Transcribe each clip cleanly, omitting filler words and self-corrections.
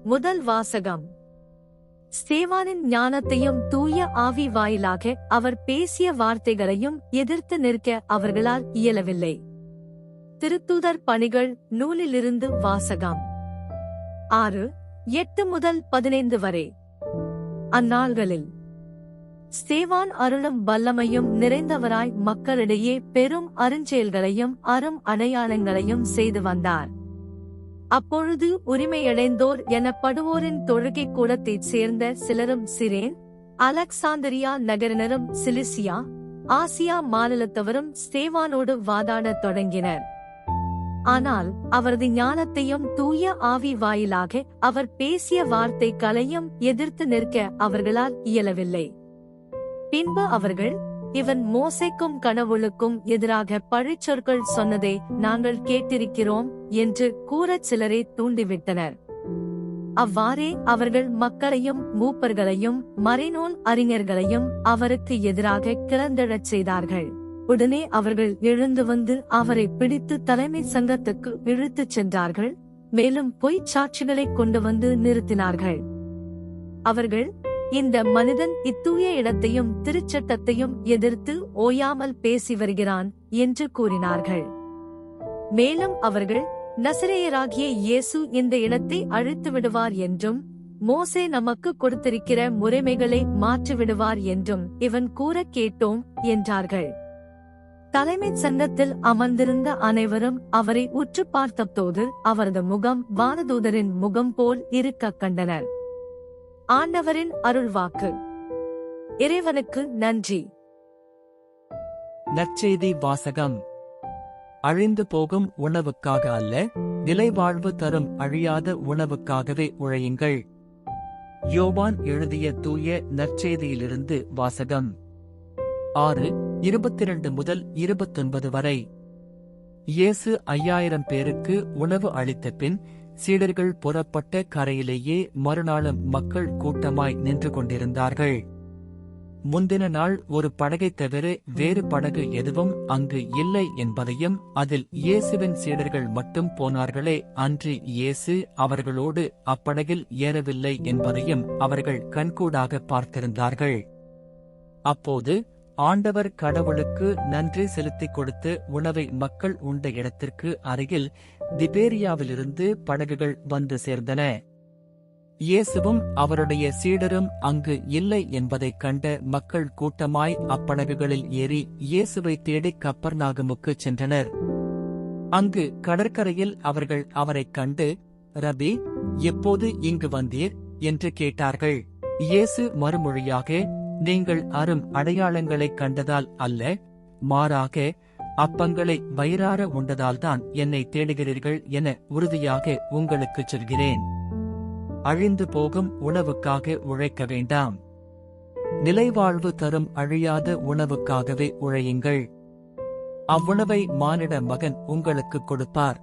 முதல் வாசகம். ஸ்தேவானின் ஞானத்தையும் தூய ஆவி வாயிலாக அவர் பேசிய வார்த்தைகளையும் எதிர்த்து நிற்க அவர்களால் இயலவில்லை. திருத்தூதர் பணிகள் நூலிலிருந்து வாசகம். 6:8 முதல் 15 வரை. அந்நாள்களில் ஸ்தேவான் அருளும் வல்லமையும் நிறைந்தவராய் மக்களிடையே பெரும் அருஞ்செயல்களையும் அரும் அடையாளங்களையும் செய்து வந்தார். அப்பொழுது உரிமையடைந்தோர் எனப்படுவோரின் தொழுகை கூடத்தைச் சேர்ந்த சிலரும் சிரேன், அலெக்சாந்திரியா நகரினரும் சிலிசியா, ஆசியா மாநிலத்தவரும் ஸ்தேவானோடு வாதாடத் தொடங்கினர். ஆனால் அவரது ஞானத்தையும் தூய ஆவி வாயிலாக அவர் பேசிய வார்த்தைகளையும் எதிர்த்து நிற்க அவர்களால் இயலவில்லை. பின்பு அவர்கள், இவன் மோசேக்கும் கடவுளுக்கும் எதிராக பழிச்சொற்கள் சொன்னதை நாங்கள் கேட்டிருக்கிறோம் என்று கூறச் சிலரை தூண்டிவிட்டனர். அவ்வாறே அவர்கள் மக்களையும் மூப்பர்களையும் மறைநூல் அறிஞர்களையும் அவருக்கு எதிராக கிளர்ந்தெழச் செய்தார்கள். உடனே அவர்கள் எழுந்து வந்து அவரை பிடித்து தலைமை சங்கத்துக்கு இழுத்துச் சென்றார்கள். மேலும் பொய்ச் சாட்சிகளைக் கொண்டு வந்து நிறுத்தினார்கள். அவர்கள், இந்த மனிதன் இத்தூய இடத்தையும் திருச்சட்டத்தையும் எதிர்த்து ஓயாமல் பேசி வருகிறான் என்று கூறினார்கள். மேலும் அவர்கள், நசரேயராகிய இயேசு இந்த இடத்தை அழித்து விடுவார் என்றும் மோசே நமக்கு கொடுத்திருக்கிற முறைமைகளை மாற்றிவிடுவார் என்றும் இவன் கூறக் கேட்டோம் என்றார்கள். தலைமை சங்கத்தில் அமர்ந்திருந்த அனைவரும் அவரை உற்று பார்த்தபோது அவரது முகம் வானதூதரின் முகம் போல் இருக்கக் கண்டனர். ஆண்டவரின் அருள்வாக்கு. இறைவனுக்கு நன்றி. நற்செய்தி வாசகம். அழிந்து போகும் உணவுக்காக அல்ல, நிலைவாழ்வு தரும் அழியாத உணவுக்காகவே உழையுங்கள். யோவான் எழுதிய தூய நற்செய்தியிலிருந்து வாசகம். 6:22 முதல் 29 வரை. இயேசு 5000 பேருக்கு உணவு அளித்த பின் சீடர்கள் புறப்பட்ட கரையிலேயே மறுநாளும் மக்கள் கூட்டமாய் நின்று கொண்டிருந்தார்கள். முந்தின நாள் ஒரு படகைத் தவிர வேறு படகு எதுவும் அங்கு இல்லை என்பதையும் அதில் இயேசுவின் சீடர்கள் மட்டும் போனார்களே அன்றி இயேசு அவர்களோடு அப்படகில் ஏறவில்லை என்பதையும் அவர்கள் கண்கூடாக பார்த்திருந்தார்கள். அப்போது ஆண்டவர் கடவுளுக்கு நன்றி செலுத்திக் கொடுத்து உணவை மக்கள் உண்ட இடத்திற்கு அருகில் திபேரியாவிலிருந்து படகுகள் வந்து சேர்ந்தன. இயேசுவும் அவருடைய சீடரும் அங்கு இல்லை என்பதைக் கண்ட மக்கள் கூட்டமாய் அப்படகுகளில் ஏறி இயேசுவை தேடி கப்பர்நாகுமுக்குச் சென்றனர். அங்கு கடற்கரையில் அவர்கள் அவரைக் கண்டு, ரபி, எப்போது இங்கு வந்தீர் என்று கேட்டார்கள். இயேசு மறுமொழியாக, நீங்கள் அரும் அடையாளங்களைக் கண்டதால் அல்ல, மாறாக அப்பங்களை வயிறார உண்டதால்தான் என்னை தேடுகிறீர்கள் என உறுதியாக உங்களுக்குச் சொல்கிறேன். அழிந்து போகும் உணவுக்காக உழைக்க வேண்டாம், நிலைவாழ்வு தரும் அழியாத உணவுக்காகவே உழையுங்கள். அவ்வுணவை மானிட மகன் உங்களுக்குக் கொடுப்பார்.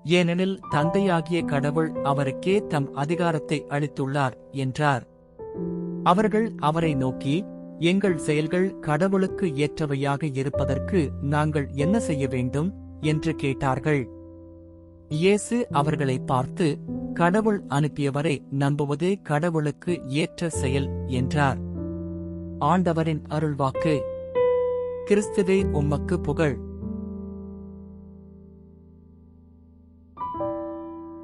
ஏனெனில் தந்தையாகிய கடவுள் அவருக்கே தம் அதிகாரத்தை அளித்துள்ளார் என்றார். அவர்கள் அவரை நோக்கி, எங்கள் செயல்கள் கடவுளுக்கு ஏற்றவையாக இருப்பதற்கு நாங்கள் என்ன செய்ய வேண்டும் என்று கேட்டார்கள். இயேசு அவர்களை பார்த்து, கடவுள் அனுப்பியவரை நம்புவதே கடவுளுக்கு ஏற்ற செயல் என்றார். ஆண்டவரின் அருள்வாக்கு. கிறிஸ்துவே உமக்கு புகழ்.